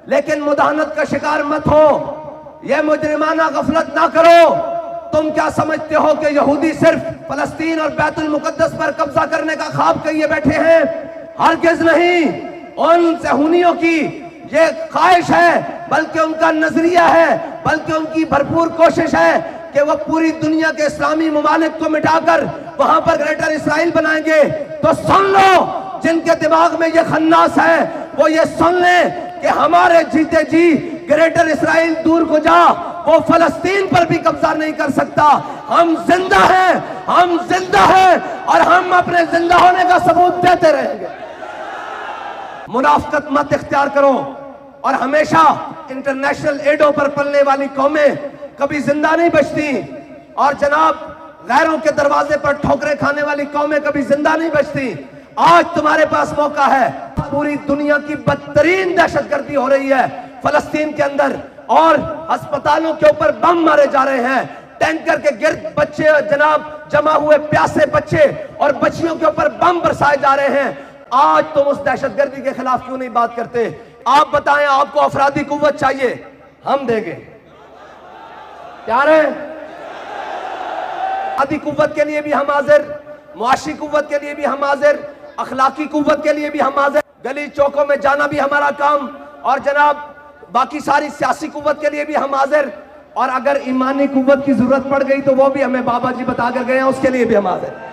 لیکن مداہنت کا شکار مت ہو، یہ مجرمانہ غفلت نہ کرو۔ تم کیا سمجھتے ہو کہ یہودی صرف فلسطین اور بیت المقدس پر قبضہ کرنے کا خواب کیے بیٹھے ہیں؟ ہرگز نہیں۔ ان صہیونیوں کی یہ خواہش ہے، بلکہ ان کا نظریہ ہے، بلکہ ان کی بھرپور کوشش ہے کہ وہ پوری دنیا کے اسلامی ممالک کو مٹا کر وہاں پر گریٹر اسرائیل بنائیں گے۔ تو سن لو، جن کے دماغ میں یہ خناس ہے وہ یہ سن لیں کہ ہمارے جیتے جی گریٹر اسرائیل دور کو جا، وہ فلسطین پر بھی قبضہ نہیں کر سکتا۔ ہم زندہ ہیں، ہم زندہ ہیں، اور ہم اپنے زندہ ہونے کا ثبوت دیتے رہیں گے۔ منافقت مت اختیار کرو، اور ہمیشہ انٹرنیشنل ایڈوں پر پلنے والی قومیں کبھی زندہ نہیں بچتی، اور جناب غیروں کے دروازے پر ٹھوکریں کھانے والی قومیں کبھی زندہ نہیں بچتی۔ آج تمہارے پاس موقع ہے۔ پوری دنیا کی بدترین دہشت گردی ہو رہی ہے فلسطین کے اندر، اور ہسپتالوں کے اوپر بم مارے جا رہے ہیں، ٹینکر کے گرد بچے جناب جمع ہوئے پیاسے بچے اور بچیوں کے اوپر بم برسائے جا رہے ہیں۔ آج تم اس دہشت گردی کے خلاف کیوں نہیں بات کرتے؟ آپ بتائیں، آپ کو افرادی قوت چاہیے، ہم دیں گے۔ تیار ہیں؟ افرادی قوت کے لیے بھی ہم حاضر، معاشی قوت کے لیے بھی ہم حاضر، اخلاقی قوت کے لیے بھی ہم حاضر، گلی چوکوں میں جانا بھی ہمارا کام، اور جناب باقی ساری سیاسی قوت کے لیے بھی ہم حاضر، اور اگر ایمانی قوت کی ضرورت پڑ گئی تو وہ بھی ہمیں بابا جی بتا کر گئے ہیں، اس کے لیے بھی ہم حاضر۔